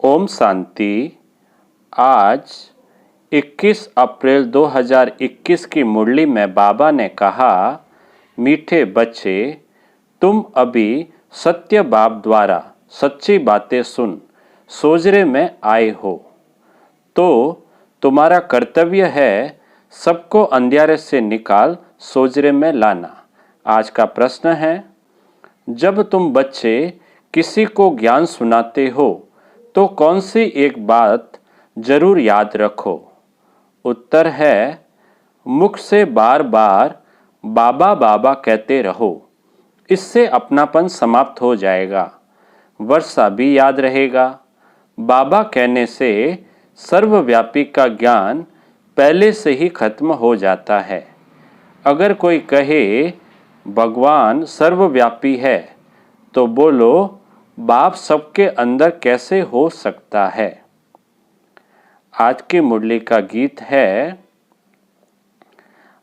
ओम शांति। आज 21 अप्रैल 2021 की मुरली में बाबा ने कहा, मीठे बच्चे, तुम अभी सत्य बाप द्वारा सच्ची बातें सुन सोजरे में आए हो, तो तुम्हारा कर्तव्य है सबको अंधियारे से निकाल सोजरे में लाना। आज का प्रश्न है, जब तुम बच्चे किसी को ज्ञान सुनाते हो तो कौन सी एक बात जरूर याद रखो? उत्तर है, मुख से बार बार बाबा बाबा कहते रहो। इससे अपनापन समाप्त हो जाएगा, वर्षा भी याद रहेगा। बाबा कहने से सर्वव्यापी का ज्ञान पहले से ही खत्म हो जाता है। अगर कोई कहे भगवान सर्वव्यापी है तो बोलो, बाप सबके अंदर कैसे हो सकता है? आज की मुरली का गीत है,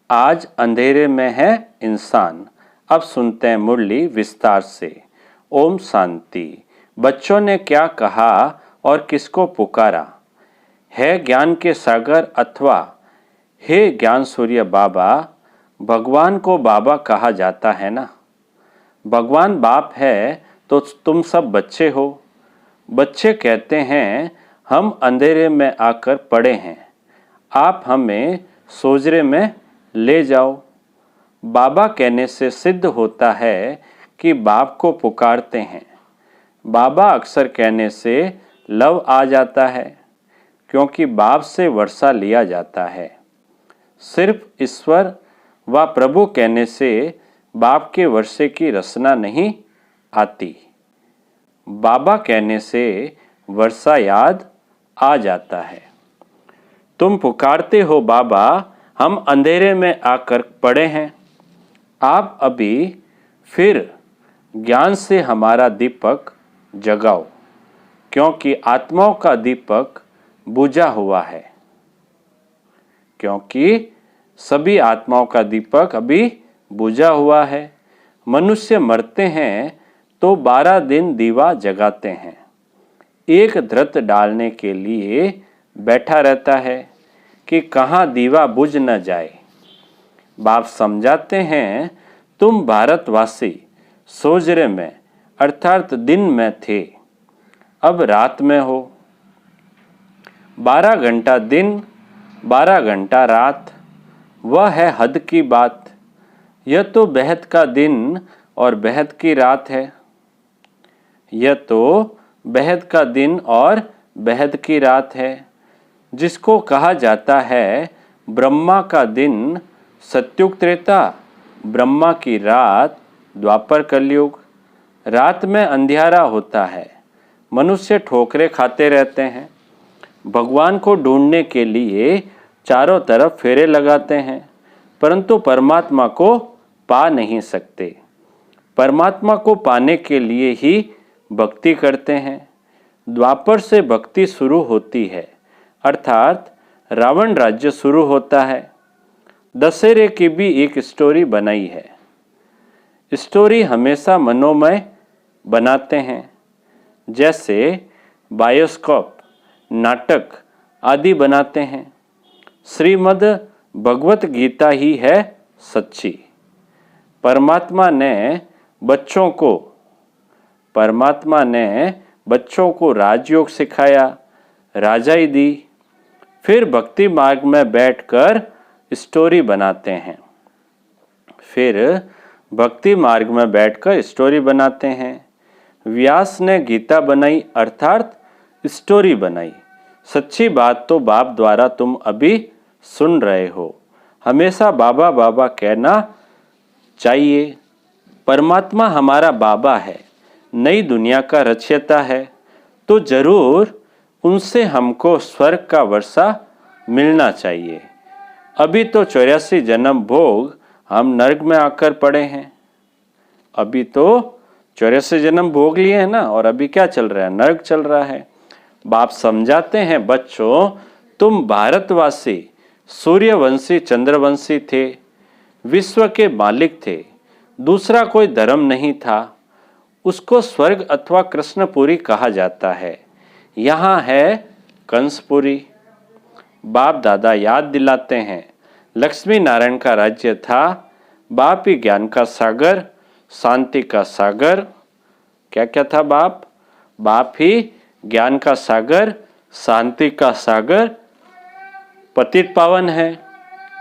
आज अंधेरे में है इंसान। अब सुनते हैं मुरली विस्तार से। ओम शांति। बच्चों ने क्या कहा और किसको पुकारा? है ज्ञान के सागर अथवा हे ज्ञान सूर्य बाबा। भगवान को बाबा कहा जाता है ना। भगवान बाप है तो तुम सब बच्चे हो। बच्चे कहते हैं, हम अंधेरे में आकर पड़े हैं, आप हमें सोजरे में ले जाओ। बाबा कहने से सिद्ध होता है कि बाप को पुकारते हैं। बाबा अक्सर कहने से लव आ जाता है, क्योंकि बाप से वर्षा लिया जाता है। सिर्फ ईश्वर व प्रभु कहने से बाप के वर्षे की रचना नहीं आती। बाबा कहने से वर्षा याद आ जाता है। तुम पुकारते हो, बाबा हम अंधेरे में आकर पड़े हैं, आप अभी फिर ज्ञान से हमारा दीपक जगाओ, क्योंकि आत्माओं का दीपक बुझा हुआ है। क्योंकि सभी आत्माओं का दीपक अभी बुझा हुआ है। मनुष्य मरते हैं तो 12 दिन दीवा जगाते हैं। एक धृत डालने के लिए बैठा रहता है कि कहाँ दीवा बुझ न जाए। बाप समझाते हैं, तुम भारतवासी सोजरे में अर्थात दिन में थे, अब रात में हो। 12 घंटा दिन, 12 घंटा रात, वह है हद की बात। यह तो बेहद का दिन और बेहद की रात है। यह तो बेहद का दिन और बेहद की रात है, जिसको कहा जाता है ब्रह्मा का दिन सत्युग त्रेता, ब्रह्मा की रात द्वापर कलयुग। रात में अंधियारा होता है, मनुष्य ठोकरे खाते रहते हैं। भगवान को ढूंढने के लिए चारों तरफ फेरे लगाते हैं, परंतु परमात्मा को पा नहीं सकते। परमात्मा को पाने के लिए ही भक्ति करते हैं। द्वापर से भक्ति शुरू होती है, अर्थात रावण राज्य शुरू होता है। दशहरे की भी एक स्टोरी बनाई है। स्टोरी हमेशा मनोमय बनाते हैं, जैसे बायोस्कोप, नाटक आदि बनाते हैं। श्रीमद् भगवत गीता ही है सच्ची। परमात्मा ने बच्चों को राजयोग सिखाया, राजाई दी। फिर भक्ति मार्ग में बैठकर स्टोरी बनाते हैं। व्यास ने गीता बनाई अर्थात स्टोरी बनाई। सच्ची बात तो बाप द्वारा तुम अभी सुन रहे हो। हमेशा बाबा बाबा कहना चाहिए। परमात्मा हमारा बाबा है, नई दुनिया का रचयिता है, तो जरूर उनसे हमको स्वर्ग का वर्षा मिलना चाहिए। अभी तो 84 जन्म भोग हम नर्क में आकर पड़े हैं। अभी तो 84 जन्म भोग लिए हैं ना, और अभी क्या चल रहा है? नर्क चल रहा है। बाप समझाते हैं, बच्चों तुम भारतवासी सूर्यवंशी चंद्रवंशी थे, विश्व के मालिक थे। दूसरा कोई धर्म नहीं था, उसको स्वर्ग अथवा कृष्णपुरी कहा जाता है। यहाँ है कंसपुरी। बाप दादा याद दिलाते हैं, लक्ष्मी नारायण का राज्य था। बाप ही ज्ञान का सागर, शांति का सागर। क्या क्या था बाप? बाप ही ज्ञान का सागर, शांति का सागर, पतित पावन है,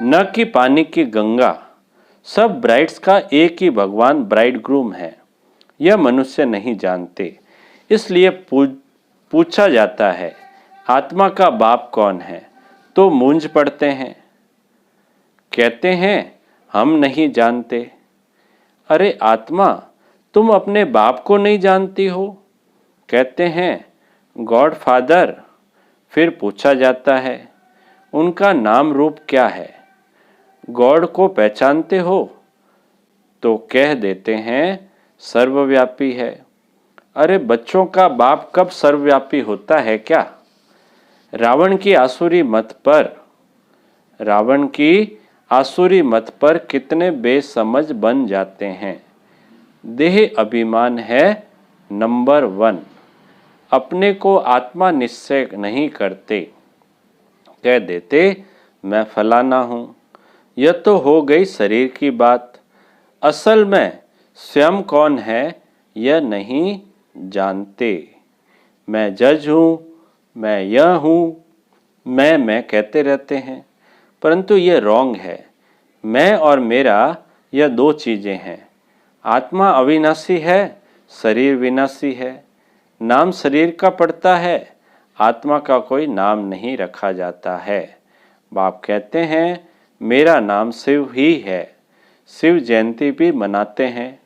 न कि पानी की गंगा। सब ब्राइड्स का एक ही भगवान ब्राइड ग्रूम है। यह मनुष्य नहीं जानते, इसलिए पूछा जाता है आत्मा का बाप कौन है, तो मूंझ पड़ते हैं। कहते हैं हम नहीं जानते। अरे आत्मा, तुम अपने बाप को नहीं जानती हो? कहते हैं गॉड फादर। फिर पूछा जाता है उनका नाम रूप क्या है? गॉड को पहचानते हो? तो कह देते हैं सर्वव्यापी है। अरे बच्चों का बाप कब सर्वव्यापी होता है क्या? रावण की आसुरी मत पर कितने बेसमझ बन जाते हैं। देह अभिमान है नंबर 1। अपने को आत्मा निश्चय नहीं करते। कह देते मैं फलाना हूँ। यह तो हो गई शरीर की बात। असल में स्वयं कौन है यह नहीं जानते। मैं जज हूँ, मैं यह हूँ, मैं कहते रहते हैं, परंतु यह रॉन्ग है। मैं और मेरा यह दो चीज़ें हैं। आत्मा अविनाशी है, शरीर विनाशी है। नाम शरीर का पड़ता है, आत्मा का कोई नाम नहीं रखा जाता है। बाप कहते हैं मेरा नाम शिव ही है। शिव जयंती भी मनाते हैं।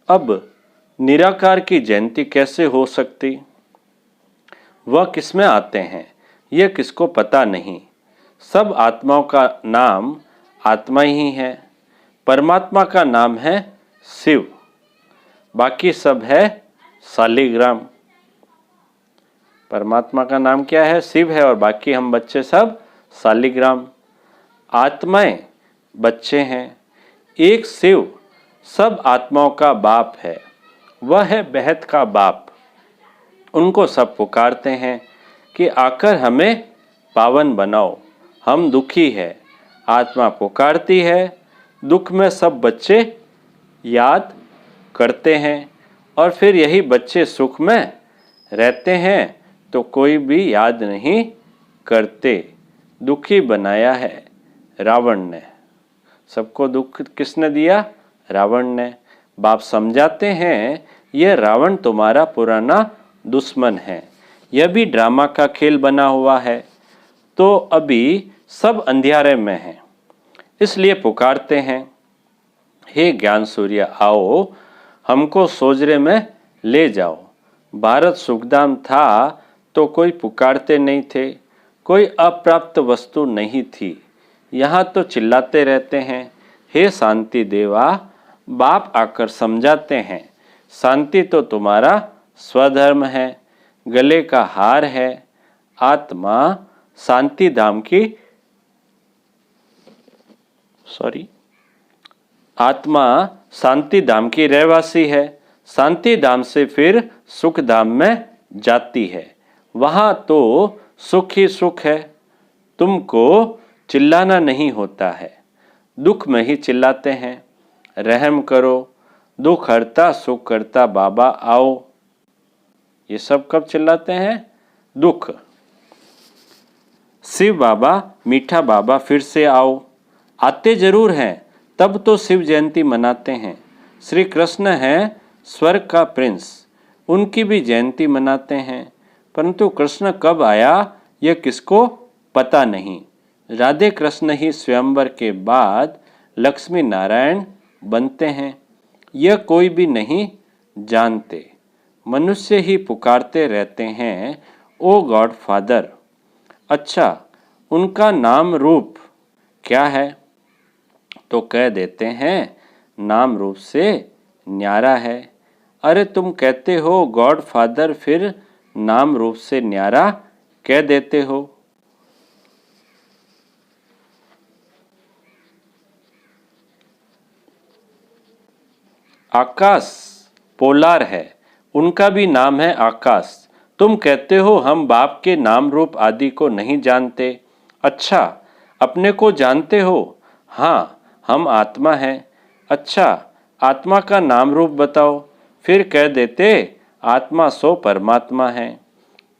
अब निराकार की जयंती कैसे हो सकती? वह किसमें आते हैं यह किसको पता नहीं। सब आत्माओं का नाम आत्मा ही है। परमात्मा का नाम है शिव, बाकी सब है शालिग्राम। परमात्मा का नाम क्या है? शिव है, और बाकी हम बच्चे सब शालिग्राम। आत्माएं बच्चे हैं। एक शिव सब आत्माओं का बाप है। वह है बेहद का बाप। उनको सब पुकारते हैं कि आकर हमें पावन बनाओ, हम दुखी है। आत्मा पुकारती है, दुख में सब बच्चे याद करते हैं, और फिर यही बच्चे सुख में रहते हैं तो कोई भी याद नहीं करते। दुखी बनाया है रावण ने। सबको दुख किसने दिया? रावण ने। बाप समझाते हैं यह रावण तुम्हारा पुराना दुश्मन है। यह भी ड्रामा का खेल बना हुआ है। तो अभी सब अंधियारे में हैं, इसलिए पुकारते हैं हे ज्ञान सूर्य आओ, हमको सोजरे में ले जाओ। भारत सुखधाम था तो कोई पुकारते नहीं थे, कोई अप्राप्त वस्तु नहीं थी। यहाँ तो चिल्लाते रहते हैं हे शांति देवा। बाप आकर समझाते हैं शांति तो तुम्हारा स्वधर्म है, गले का हार है। आत्मा शांति धाम की आत्मा शांति धाम की रहवासी है। शांति धाम से फिर सुख धाम में जाती है। वहाँ तो सुख ही सुख है। तुमको चिल्लाना नहीं होता है, दुख में ही चिल्लाते हैं। रहम करो, दुख हरता सुख करता बाबा आओ। ये सब कब चिल्लाते हैं? दुख। शिव बाबा, मीठा बाबा फिर से आओ। आते जरूर हैं, तब तो शिव जयंती मनाते हैं। श्री कृष्ण हैं स्वर्ग का प्रिंस, उनकी भी जयंती मनाते हैं। परंतु कृष्ण कब आया यह किसको पता नहीं। राधे कृष्ण ही स्वयंवर के बाद लक्ष्मी नारायण बनते हैं, यह कोई भी नहीं जानते। मनुष्य ही पुकारते रहते हैं ओ गॉड फादर। अच्छा, उनका नाम रूप क्या है? तो कह देते हैं नाम रूप से न्यारा है। अरे तुम कहते हो गॉड फादर, फिर नाम रूप से न्यारा कह देते हो। आकाश पोलार है, उनका भी नाम है आकाश। तुम कहते हो हम बाप के नाम रूप आदि को नहीं जानते। अच्छा, अपने को जानते हो? हाँ, हम आत्मा हैं। अच्छा, आत्मा का नाम रूप बताओ। फिर कह देते आत्मा सो परमात्मा है।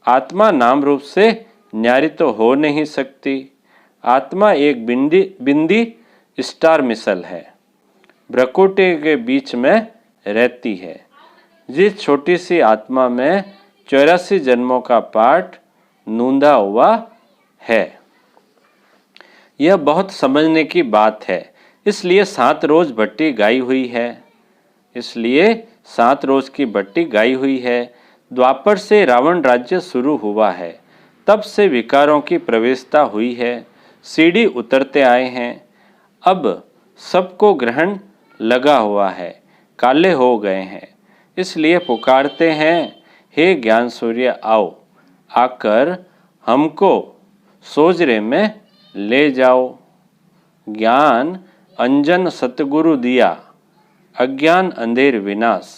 आत्मा नाम रूप से न्यारी तो हो नहीं सकती। आत्मा एक बिंदी बिंदी स्टार मिसल है, भ्रकुटी के बीच में रहती है। जिस छोटी सी आत्मा में 84 जन्मों का पाठ नूंदा हुआ है। यह बहुत समझने की बात है, इसलिए 7 रोज भट्टी गाई हुई है। इसलिए 7 रोज की भट्टी गाई हुई है। द्वापर से रावण राज्य शुरू हुआ है, तब से विकारों की प्रवेशता हुई है, सीढ़ी उतरते आए हैं। अब सबको ग्रहण लगा हुआ है, काले हो गए हैं, इसलिए पुकारते हैं, हे ज्ञान सूर्य आओ, आकर हमको सोजरे में ले जाओ। ज्ञान अंजन सतगुरु दिया, अज्ञान अंधेर विनाश।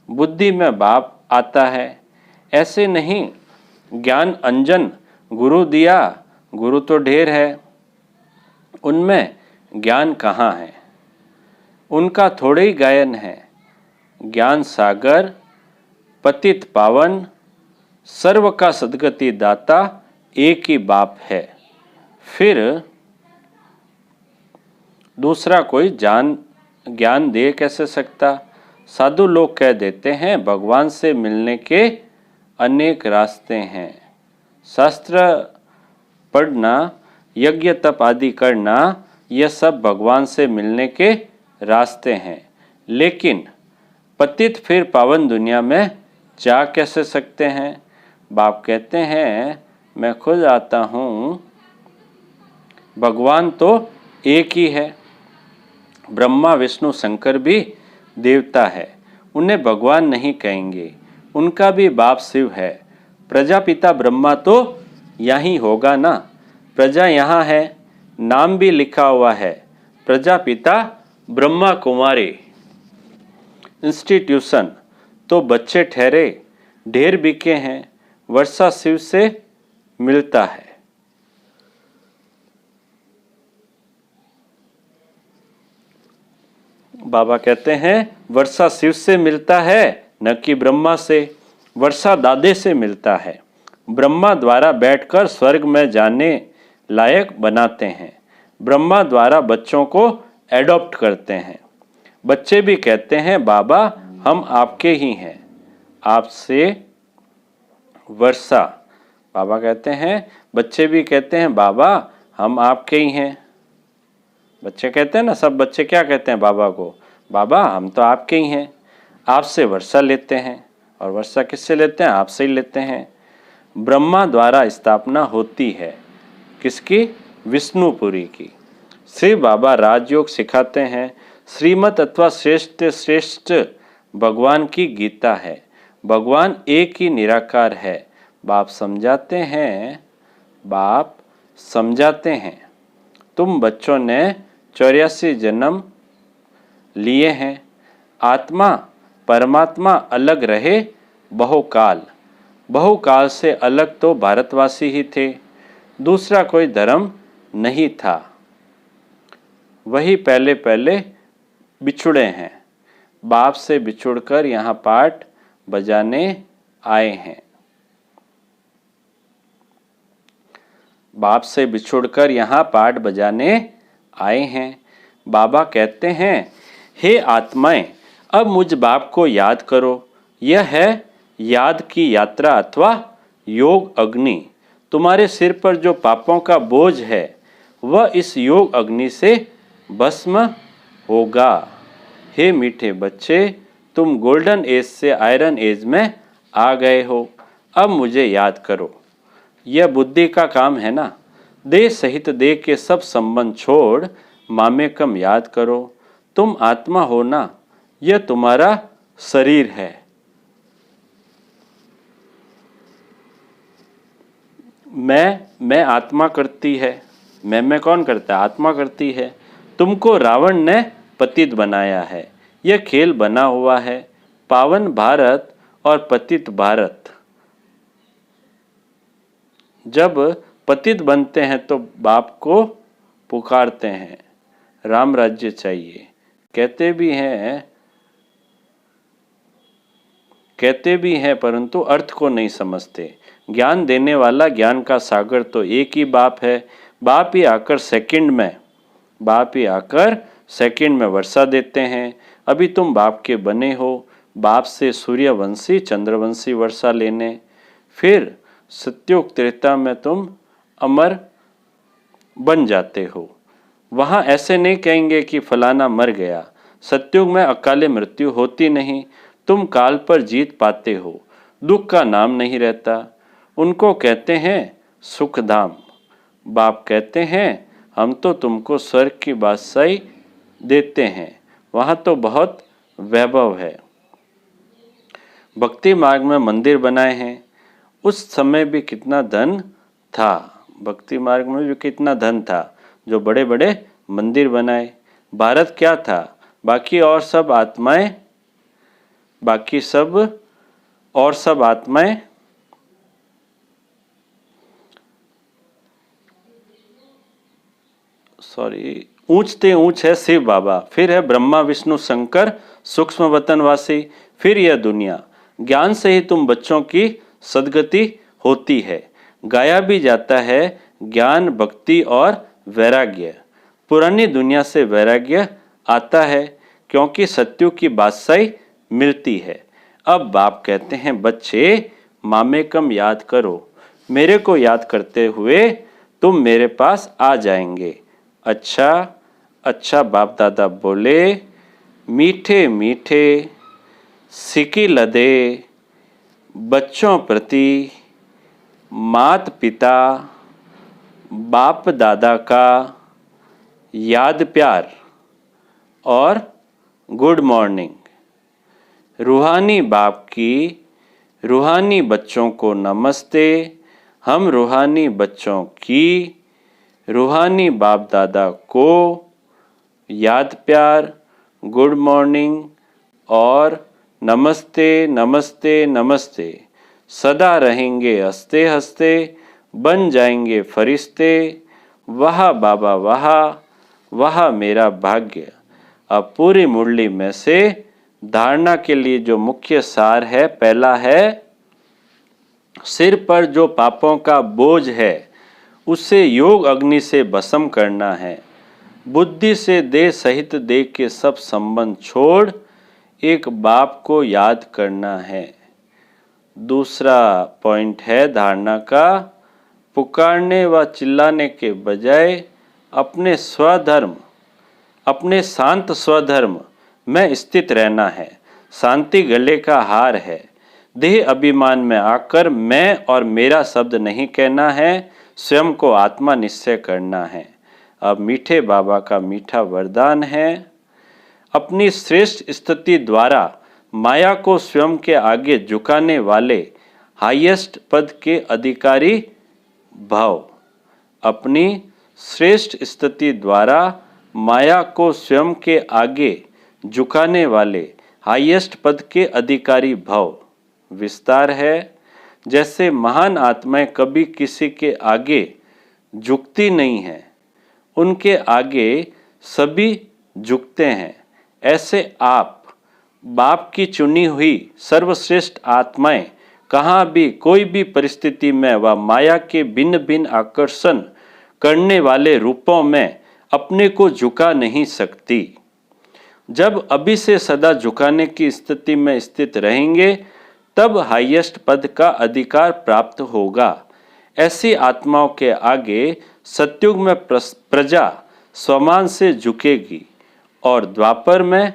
बुद्धि में बाप आता है, ऐसे नहीं। ज्ञान अंजन गुरु दिया, गुरु तो ढेर है, उनमें ज्ञान कहाँ है? उनका थोड़े ही गायन है। ज्ञान सागर पतित पावन, सर्व का सद्गति दाता एक ही बाप है। फिर दूसरा कोई ज्ञान दे कैसे सकता? साधु लोग कह देते हैं भगवान से मिलने के अनेक रास्ते हैं। शास्त्र पढ़ना, यज्ञ तप आदि करना, यह सब भगवान से मिलने के रास्ते हैं। लेकिन पतित फिर पावन दुनिया में जा कैसे सकते हैं? बाप कहते हैं मैं खुद आता हूँ। भगवान तो एक ही है। ब्रह्मा विष्णु शंकर भी देवता है, उन्हें भगवान नहीं कहेंगे, उनका भी बाप शिव है। प्रजापिता ब्रह्मा तो यहीं होगा ना, प्रजा यहाँ है, नाम भी लिखा हुआ है, प्रजापिता ब्रह्मा कुमारी। इंस्टीट्यूशन तो बच्चे ठहरे, ढेर बिके हैं, वर्षा शिव से मिलता है। बाबा कहते हैं वर्षा शिव से मिलता है, न कि ब्रह्मा से। वर्षा दादे से मिलता है। ब्रह्मा द्वारा बैठकर स्वर्ग में जाने लायक बनाते हैं। ब्रह्मा द्वारा बच्चों को एडॉप्ट करते हैं। बच्चे भी कहते हैं बाबा हम आपके ही हैं। आपसे वर्षा, बाबा कहते हैं, बच्चे भी कहते हैं बाबा हम आपके ही हैं। बच्चे कहते हैं ना, सब बच्चे क्या कहते हैं बाबा को? बाबा हम तो आपके ही हैं। आपसे वर्षा लेते हैं, और वर्षा किससे लेते हैं? आपसे ही लेते हैं। ब्रह्मा द्वारा स्थापना होती है, किसकी? विष्णुपुरी की। श्री बाबा राजयोग सिखाते हैं। श्रीमत अथवा श्रेष्ठ भगवान की गीता है। भगवान एक ही निराकार है। बाप समझाते हैं, तुम बच्चों ने 84 जन्म लिए हैं। आत्मा परमात्मा अलग रहे बहुकाल से अलग तो भारतवासी ही थे, दूसरा कोई धर्म नहीं था। वही पहले बिछुड़े हैं। बाप से बिछुड़कर यहाँ पाठ बजाने आए हैं। बाप से बिछुड़कर यहाँ पाठ बजाने आए हैं। बाबा कहते हैं हे आत्माएं, अब मुझ बाप को याद करो। यह है याद की यात्रा अथवा योग अग्नि। तुम्हारे सिर पर जो पापों का बोझ है वह इस योग अग्नि से भस्म होगा। हे मीठे बच्चे, तुम गोल्डन एज से आयरन एज में आ गए हो। अब मुझे याद करो। यह बुद्धि का काम है ना। देह सहित देह के सब संबंध छोड़ मामेकम याद करो। तुम आत्मा हो ना, यह तुम्हारा शरीर है। मैं आत्मा करती है। मैं कौन करता है? आत्मा करती है। तुमको रावण ने पतित बनाया है। यह खेल बना हुआ है। पावन भारत और पतित भारत। जब पतित बनते हैं तो बाप को पुकारते हैं, राम राज्य चाहिए, कहते भी हैं परंतु अर्थ को नहीं समझते। ज्ञान देने वाला, ज्ञान का सागर तो एक ही बाप है। बाप ही आकर सेकंड में वर्षा देते हैं। अभी तुम बाप के बने हो, बाप से सूर्यवंशी चंद्रवंशी वर्षा लेने, फिर सत्युग त्रेता में तुम अमर बन जाते हो। वहाँ ऐसे नहीं कहेंगे कि फलाना मर गया। सत्युग में अकाले मृत्यु होती नहीं, तुम काल पर जीत पाते हो, दुख का नाम नहीं रहता। उनको कहते हैं सुखधाम। बाप कहते हैं हम तो तुमको स्वर्ग की बादशाही देते हैं, वहाँ तो बहुत वैभव है। भक्ति मार्ग में मंदिर बनाए हैं, उस समय भी कितना धन था, भक्ति मार्ग में भी कितना धन था, जो बड़े बड़े मंदिर बनाए। भारत क्या था, बाकी सब आत्माएं ऊंचते ऊंच है शिव बाबा, फिर है ब्रह्मा विष्णु शंकर सूक्ष्म वतनवासी, फिर यह दुनिया। ज्ञान से ही तुम बच्चों की सदगति होती है। गाया भी जाता है ज्ञान, भक्ति और वैराग्य। पुरानी दुनिया से वैराग्य आता है क्योंकि सत्युग की बादशाही मिलती है। अब बाप कहते हैं बच्चे मामेकम याद करो, मेरे को याद करते हुए तुम मेरे पास आ जाएंगे। अच्छा बाप दादा बोले, मीठे मीठे सिकी लदे बच्चों प्रति मात पिता बाप दादा का याद प्यार और गुड मॉर्निंग। रूहानी बाप की रूहानी बच्चों को नमस्ते। हम रूहानी बच्चों की रूहानी बाप दादा को याद प्यार, गुड मॉर्निंग और नमस्ते नमस्ते नमस्ते। सदा रहेंगे हंसते हंसते, बन जाएंगे फरिश्ते। वाह बाबा वाह, वाह मेरा भाग्य। अब पूरी मुरली में से धारणा के लिए जो मुख्य सार है, पहला है सिर पर जो पापों का बोझ है उसे योग अग्नि से भस्म करना है। बुद्धि से देह सहित देह के सब संबंध छोड़ एक बाप को याद करना है। दूसरा पॉइंट है धारणा का, पुकारने व चिल्लाने के बजाय अपने स्वधर्म, अपने शांत स्वधर्म में स्थित रहना है। शांति गले का हार है। देह अभिमान में आकर मैं और मेरा शब्द नहीं कहना है, स्वयं को आत्मा निश्चय करना है। अब मीठे बाबा का मीठा वरदान है, अपनी श्रेष्ठ स्थिति द्वारा माया को स्वयं के आगे झुकाने वाले हाईएस्ट पद के अधिकारी भव। अपनी श्रेष्ठ स्थिति द्वारा माया को स्वयं के आगे झुकाने वाले हाईएस्ट पद के अधिकारी भव। विस्तार है, जैसे महान आत्माएं कभी किसी के आगे झुकती नहीं हैं, उनके आगे सभी झुकते हैं, ऐसे आप बाप की चुनी हुई सर्वश्रेष्ठ आत्माएं कहाँ भी कोई भी परिस्थिति में व माया के भिन्न भिन्न आकर्षण करने वाले रूपों में अपने को झुका नहीं सकती। जब अभी से सदा झुकाने की स्थिति में स्थित रहेंगे तब हाईएस्ट पद का अधिकार प्राप्त होगा। ऐसी आत्माओं के आगे सत्युग में प्रजा स्वमान से झुकेगी और द्वापर में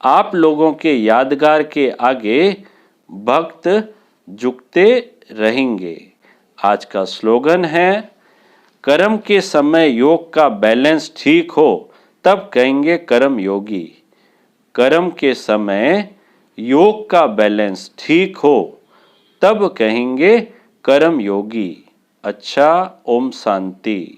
आप लोगों के यादगार के आगे भक्त झुकते रहेंगे। आज का स्लोगन है, कर्म के समय योग का बैलेंस ठीक हो तब कहेंगे कर्म योगी। कर्म के समय योग का बैलेंस ठीक हो तब कहेंगे कर्म योगी। अच्छा, ओम शांति।